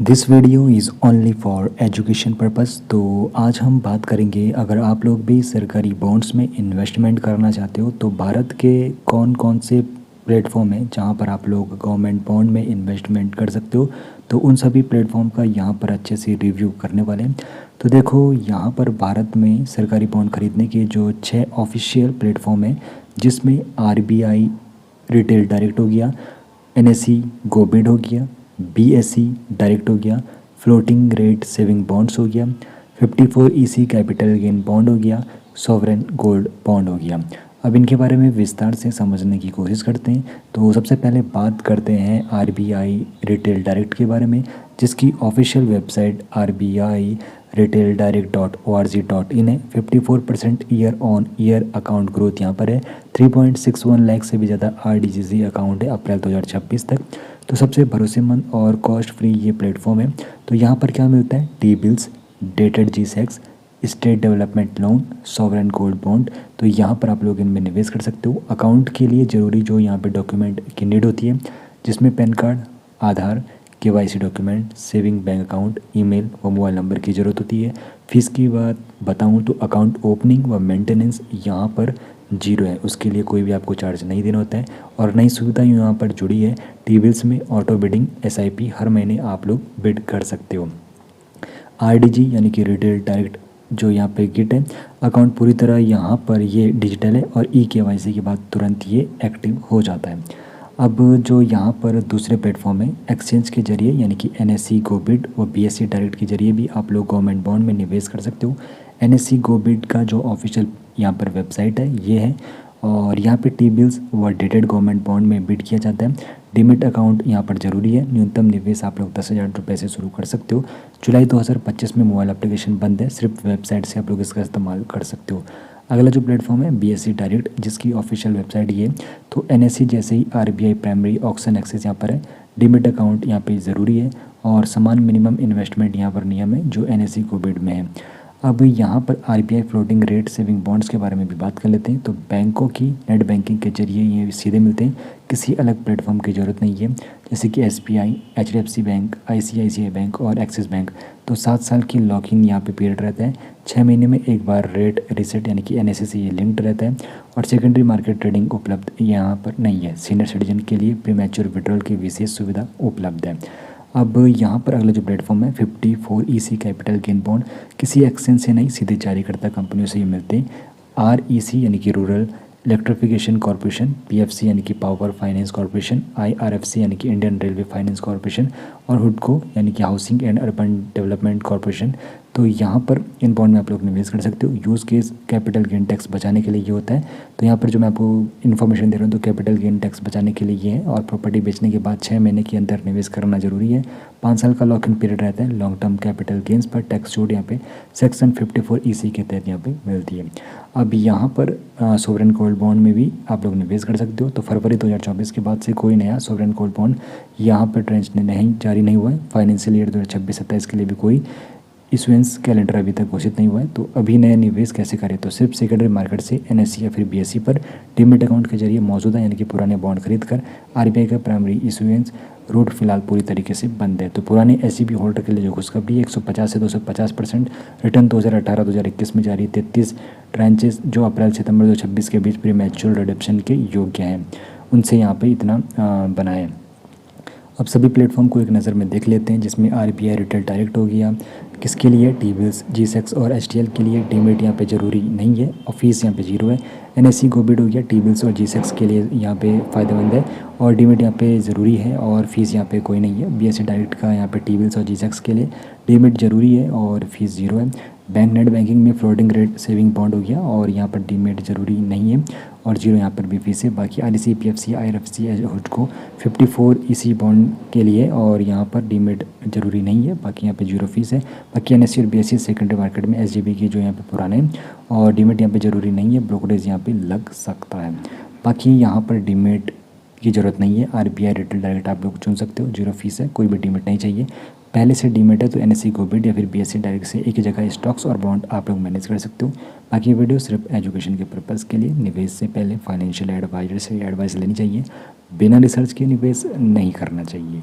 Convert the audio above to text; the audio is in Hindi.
This video is only for education purpose. तो आज हम बात करेंगे, अगर आप लोग भी सरकारी बॉन्ड्स में इन्वेस्टमेंट करना चाहते हो तो भारत के कौन कौन से प्लेटफॉर्म हैं जहां पर आप लोग गवर्नमेंट बॉन्ड में इन्वेस्टमेंट कर सकते हो। तो उन सभी प्लेटफॉर्म का यहां पर अच्छे से रिव्यू करने वाले हैं। तो देखो, यहां पर भारत में सरकारी बॉन्ड खरीदने के जो 6 ऑफिशियल प्लेटफॉर्म हैं, जिसमें आरबीआई रिटेल डायरेक्ट हो गया, एनएसई गोबिड हो गया, बीएसई डायरेक्ट हो गया, फ्लोटिंग रेट सेविंग बॉन्ड्स हो गया, 54 ईसी कैपिटल गेन बॉन्ड हो गया, सॉवरेन गोल्ड बॉन्ड हो गया। अब इनके बारे में विस्तार से समझने की कोशिश करते हैं। तो सबसे पहले बात करते हैं आरबीआई रिटेल डायरेक्ट के बारे में, जिसकी ऑफिशियल वेबसाइट RBI retaildirect.org.in है। 54% year on year account growth यहाँ पर है। 3.61 लाख से भी ज़्यादा RDGC अकाउंट है अप्रैल 2026 तक। तो सबसे भरोसेमंद और कॉस्ट फ्री ये प्लेटफॉर्म है। तो यहाँ पर क्या मिलता है? T bills, dated G-Secs, state development loan, sovereign gold bond. तो यहाँ पर आप लोग इनमें निवेश कर सकते हो। अकाउंट के लिए ज़रूरी जो यहाँ पे डॉक्यूमेंट की नीड होती है, जिसमें पैन कार्ड, आधार, KYC document, saving bank account, email व मोबाइल नंबर की ज़रूरत होती है। फ़ीस की बात बताऊं तो अकाउंट ओपनिंग व मेंटेनेंस यहाँ पर 0 है, उसके लिए कोई भी आपको चार्ज नहीं देना होता है। और नई सुविधा यहाँ पर जुड़ी है, टी बिल्स में ऑटो बिडिंग SIP हर महीने आप लोग बिड कर सकते हो। RDG यानी कि रिटेल डायरेक्ट जो यहाँ पे किट है, अकाउंट पूरी तरह यहाँ पर ये डिजिटल है और KYC के बाद तुरंत ये एक्टिव हो जाता है। अब जो यहाँ पर दूसरे प्लेटफॉर्म है, एक्सचेंज के जरिए यानी कि NSE गोबिड व BSE डायरेक्ट के जरिए भी आप लोग गवर्नमेंट बॉन्ड में निवेश कर सकते हो। NSE गोबिड का जो ऑफिशियल यहाँ पर वेबसाइट है ये है, और यहाँ पे टी बिल्स व डेटेड गवर्नमेंट बॉन्ड में बिड किया जाता है। डिमिट अकाउंट यहाँ पर ज़रूरी है। न्यूनतम निवेश आप लोग 10,000 रुपये से शुरू कर सकते हो। जुलाई 2025 में मोबाइल एप्लीकेशन बंद है, सिर्फ वेबसाइट से आप लोग इसका इस्तेमाल कर सकते हो। अगला जो प्लेटफॉर्म है BSE डायरेक्ट, जिसकी ऑफिशियल वेबसाइट ये। तो NSE जैसे ही RBI प्राइमरी ऑक्शन एक्सेस यहाँ पर है। डिमिट अकाउंट यहाँ पे ज़रूरी है और समान मिनिमम इन्वेस्टमेंट यहाँ पर नियम है जो NSE कोविड में है। अब यहाँ पर RBI floating rate saving bonds के बारे में भी बात कर लेते हैं। तो बैंकों की नेट बैंकिंग के जरिए ये सीधे मिलते हैं, किसी अलग प्लेटफॉर्म की ज़रूरत नहीं है, जैसे कि SBI, HDFC bank, ICICI bank और एक्सिस बैंक। तो 7 साल की लॉकिंग यहाँ पे पीरियड रहता है। 6 महीने में एक बार रेट रीसेट यानी कि NSE से ये लिंक्ड रहता है। और सेकेंडरी मार्केट ट्रेडिंग उपलब्ध यहाँ पर नहीं है। सीनियर सिटीजन के लिए प्रीमैच्योर विड्रॉल की विशेष सुविधा उपलब्ध है। अब यहाँ पर अगला जो प्लेटफॉर्म है 54 ईसी कैपिटल गेन बॉन्ड, किसी एक्सचेंज से नहीं, सीधे जारीकर्ता कंपनियों से ये मिलते हैं। REC यानी कि रूरल इलेक्ट्रिफिकेशन कॉरपोरेशन, PFC यानी कि पावर फाइनेंस कॉरपोरेशन, IRFC यानी कि इंडियन रेलवे फाइनेंस कॉरपोरेशन और हुडको यानी कि housing and urban development corporation. तो यहाँ पर इन बॉन्ड में आप लोग निवेश कर सकते हो। Use case capital gain tax बचाने के लिए ये होता है। तो यहाँ पर जो मैं आपको इन्फॉर्मेशन दे रहा हूँ, तो कैपिटल गेन टैक्स बचाने के लिए ये है। और प्रॉपर्टी बेचने के बाद 6 महीने के अंदर निवेश करना जरूरी है। 5 साल का लॉक इन पीरियड रहता है। लॉन्ग टर्म कैपिटल गेंस पर टैक्स छूट यहाँ पे सेक्शन 54 EC के तहत यहाँ पे मिलती है। अब यहाँ पर सोवरेन गोल्ड बॉन्ड में भी आप लोग निवेश कर सकते हो। तो फरवरी 2024 के बाद से कोई नया सोवरेन गोल्ड बॉन्ड यहाँ पर ट्रेंच नहीं जारी नहीं हुआ है। फाइनेंशियल ईयर 2026-27 के लिए भी कोई इशुएंस कैलेंडर अभी तक घोषित नहीं हुआ है। तो अभी नया निवेश कैसे करें? तो सिर्फ सेकेंडरी मार्केट से NSE या फिर BSE पर डिमिट अकाउंट के जरिए मौजूदा यानी कि पुराने बॉन्ड खरीद कर। RBI का प्राइमरी इशुएंस रूट फिलहाल पूरी तरीके से बंद है। तो पुराने SEB होल्डर के लिए जो खुशखबरी है, 150 से 250% रिटर्न 2018-2021 में जारी 33 ट्रांचेस जो अप्रैल सितंबर 2026 के बीच प्री मैच्योर रिडम्पशन के योग्य हैं, उनसे यहाँ पे इतना बना है। अब सभी प्लेटफॉर्म को एक नज़र में देख लेते हैं, जिसमें RBI रिटेल डायरेक्ट हो गया, किसके लिए? टी बिल्स, G-Secs और HTL के लिए। डिमिट यहाँ पे ज़रूरी नहीं है और फीस यहाँ पे 0 है। NSE गोबिड हो गया, टी बिल्स और G-Secs के लिए यहाँ पे फ़ायदेमंद है और डिमिट यहाँ पे ज़रूरी है और फीस यहाँ पे कोई नहीं है। BSE डायरेक्ट का यहाँ पे टी बिल्स और G-Secs के लिए डिमिट ज़रूरी है और फीस 0 है। बैंक नेट बैंकिंग में फ्लोटिंग रेट सेविंग बॉन्ड हो गया और यहाँ पर डिमिट ज़रूरी नहीं है और 0 यहाँ पर भी फीस है। बाकी REC, PFC, IRFC हुडको 54 EC बॉन्ड के लिए और यहाँ पर डिमिट ज़रूरी नहीं है, बाकी यहाँ पे 0 फीस है। बाकी NSE और BSE सेकेंडरी मार्केट में SGB के जो यहाँ पे पुराने हैं और डिमिट यहाँ पे ज़रूरी नहीं है, ब्रोकरेज यहाँ पे लग सकता है। बाकी यहाँ पर डिमिट की ज़रूरत नहीं है। RBI रिटेल डायरेक्ट आप लोग चुन सकते हो, 0 फीस है, कोई भी डिमिट नहीं चाहिए। पहले से डिमिट है तो NSE गोबिड या फिर BSE डायरेक्ट से एक ही जगह स्टॉक्स और बॉन्ड आप लोग मैनेज कर सकते हो। बाकी वीडियो सिर्फ एजुकेशन के पर्पज़ के लिए। निवेश से पहले फाइनेंशियल एडवाइजर से एडवाइस लेनी चाहिए। बिना रिसर्च के निवेश नहीं करना चाहिए।